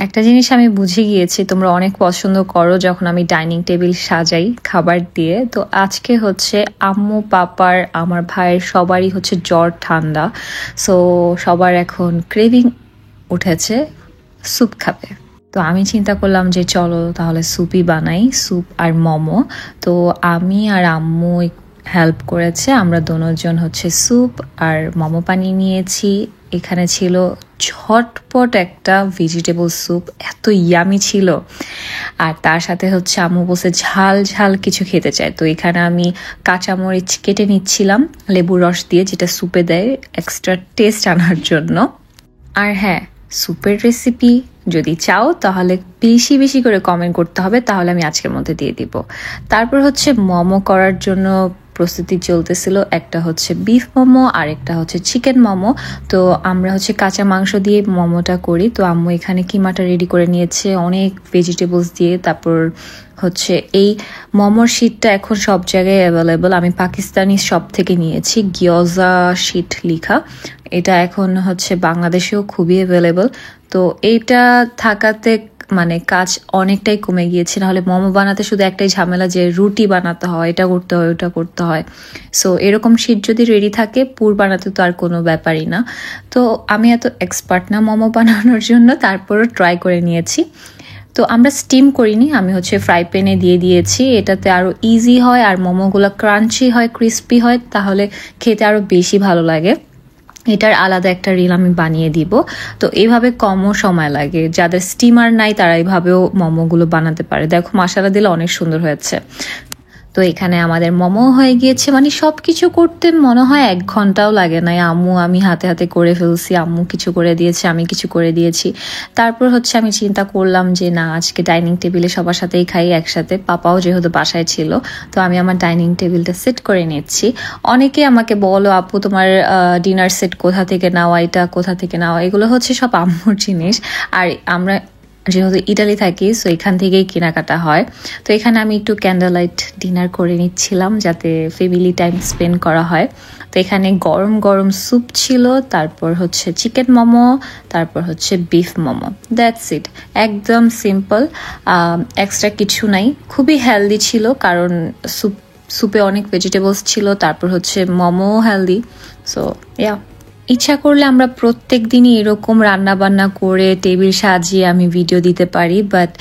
একটা জিনিস আমি বুঝে গিয়েছি, তোমরা অনেক পছন্দ করো যখন আমি ডাইনিং টেবিল সাজাই খাবার দিয়ে। তো আজকে হচ্ছে আম্মু, পাপার, আমার ভাইয়ের সবারই হচ্ছে জ্বর, ঠান্ডা। সো সবার এখন ক্রেভিং উঠেছে, স্যুপ খাবে। তো আমি চিন্তা করলাম যে চলো তাহলে স্যুপই বানাই, স্যুপ আর মোমো। তো আমি আর আম্মু হেল্প করেছে, আমরা দুজন হচ্ছে স্যুপ আর মোমো পানি নিয়েছি। এখানে ছিল ঝটপট একটা ভেজিটেবল স্যুপ, এত ইয়ামি ছিল। আর তার সাথে হচ্ছে আম্মু বসে ঝাল ঝাল কিছু খেতে চায়, তো এখানে আমি কাঁচামরিচ কেটে নিচ্ছিলাম লেবুর রস দিয়ে, যেটা স্যুপে দেয় এক্সট্রা টেস্ট আনার জন্য। আর হ্যাঁ, স্যুপের রেসিপি যদি চাও তাহলে বেশি বেশি করে কমেন্ট করতে হবে, তাহলে আমি আজকের মধ্যে দিয়ে দিব। তারপর হচ্ছে মোমো করার জন্য প্রস্তুতি চলতেছিল, একটা হচ্ছে বিফ মোমো আর একটা হচ্ছে চিকেন মোমো। তো আমরা হচ্ছে কাঁচা মাংস দিয়ে মোমোটা করি। তো আম্মু এখানে কিমাটা রেডি করে নিয়েছে অনেক ভেজিটেবলস দিয়ে। তারপর হচ্ছে এই মোমোর শিটটা এখন সব জায়গায় অ্যাভেলেবল, আমি পাকিস্তানি শপ থেকে নিয়েছি, গিয়োজা শিট লিখা। এটা এখন হচ্ছে বাংলাদেশেও খুবই অ্যাভেলেবল। তো এইটা থাকাতে মানে কাজ অনেকটাই কমে গিয়েছে। নাহলে মোমো বানাতে শুধু একটাই ঝামেলা যে রুটি বানাতে হয়, এটা করতে হয়, ওটা করতে হয়। সো এরকম শিট যদি রেডি থাকে, পুর বানাতে তো আর কোনো ব্যাপারই না। তো আমি এত এক্সপার্ট না মোমো বানানোর জন্য, তারপরও ট্রাই করে নিয়েছি। তো আমরা স্টিম করিনি, আমি হচ্ছে ফ্রাই প্যানে দিয়ে দিয়েছি, এটাতে আরও ইজি হয় আর মোমোগুলো ক্রাঞ্চি হয়, ক্রিস্পি হয়, তাহলে খেতে আরও বেশি ভালো লাগে। এটার আলাদা একটা রিল আমি বানিয়ে দিব। তো এইভাবে কমও সময় লাগে, যাদের স্টিমার নাই তারা এইভাবেও মোমোগুলো বানাতে পারে। দেখো মশলা দিলে অনেক সুন্দর হয়েছে। তো এখানে আমাদের মোমো হয়ে গিয়েছে, মানে সব কিছু করতে মনে হয় 1 ঘন্টাও লাগে না। আমি হাতে হাতে করে ফেলছি, আম্মু কিছু করে দিয়েছে, আমি কিছু করে দিয়েছি। তারপর হচ্ছে আমি চিন্তা করলাম যে না, আজকে ডাইনিং টেবিলে সবার সাথেই খাই একসাথে। পাপাও যেহেতু বাসায় ছিল, তো আমি আমার ডাইনিং টেবিলটা সেট করে নিচ্ছি। অনেকে আমাকে বলো আপু তোমার ডিনার সেট কোথা থেকে নেওয়া, এটা কোথা থেকে নেওয়া, এগুলো হচ্ছে সব আম্মুর জিনিস। আর আমরা যেহেতু ইটালি থাকি, সো এখান থেকেই কেনাকাটা হয়। তো এখানে আমি একটু ক্যান্ডেল লাইট ডিনার করে নিচ্ছিলাম, যাতে ফ্যামিলি টাইম স্পেন্ড করা হয়। তো এখানে গরম গরম স্যুপ ছিল, তারপর হচ্ছে চিকেন মোমো, তারপর হচ্ছে বিফ মোমো। দ্যাটস ইট, একদম সিম্পল, এক্সট্রা কিছু নাই। খুবই হেলদি ছিল, কারণ স্যুপে অনেক ভেজিটেবলস ছিল, তারপর হচ্ছে মোমো হেলদি। সো ইয়া, ইচ্ছা করলে আমরা প্রত্যেক দিনই এরকম রান্না বান্না করে টেবিল সাজিয়ে আমি ভিডিও দিতে পারি, বাট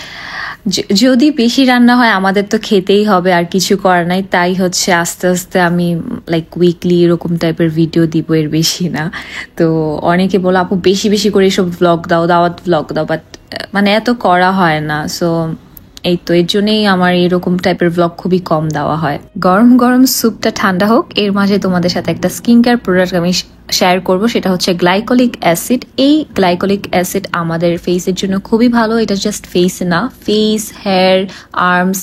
যদি বেশি রান্না হয় আমাদের তো খেতেই হবে, আর কিছু করার নাই। তাই হচ্ছে আস্তে আস্তে আমি লাইক উইকলি এরকম টাইপের ভিডিও দিব, এর বেশি না। তো অনেকে বলো আপু বেশি বেশি করে এসব ভ্লগ দাও, দাওয়াত ভ্লগ দাও, বাট মানে এত করা হয় না। সো এই তো এর জন্যই আমার এরকম টাইপের ব্লগ খুবই কম দেওয়া হয়। গরম গরম স্যুপটা ঠান্ডা হোক, এর মাঝে তোমাদের সাথে একটা স্কিন কেয়ার প্রোডাক্ট আমি শেয়ার করব, সেটা হচ্ছে গ্লাইকোলিক অ্যাসিড। এই গ্লাইকোলিক অ্যাসিড আমাদের ফেসের জন্য খুবই ভালো। এটা জাস্ট ফেস না, ফেস, হেয়ার, আর্মস,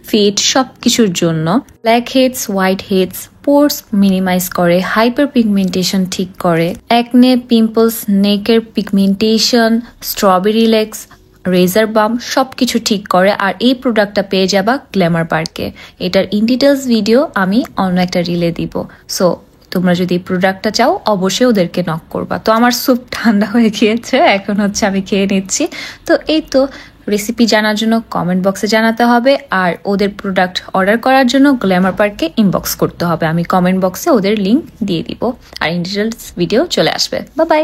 ফিট সব কিছুর জন্য। ব্ল্যাক হেডস, হোয়াইট হেডস, পোর্স মিনিমাইজ করে, হাইপার পিগমেন্টেশন ঠিক করে, অ্যাকনে, পিম্পলস, নেকের পিগমেন্টেশন, স্ট্রবেরি লেগস, রেজার বাম সবকিছু ঠিক করে। আর এই প্রোডাক্টটা পেয়ে যাবা গ্ল্যামার পার্কে। এটার ইন ডিটেলস ভিডিও আমি অন্য একটা রিলে দিব। সো তোমরা যদি এই প্রোডাক্টটা চাও অবশ্যই ওদেরকে নক করবা। তো আমার স্যুপ ঠান্ডা হয়ে গিয়েছে, এখন হচ্ছে আমি খেয়ে নিচ্ছি। তো এই তো, রেসিপি জানার জন্য কমেন্ট বক্সে জানাতে হবে, আর ওদের প্রোডাক্ট অর্ডার করার জন্য গ্ল্যামার পার্কে ইনবক্স করতে হবে। আমি কমেন্ট বক্সে ওদের লিঙ্ক দিয়ে দিব, আর ইন ডিটেলস ভিডিও চলে আসবে। Bye bye.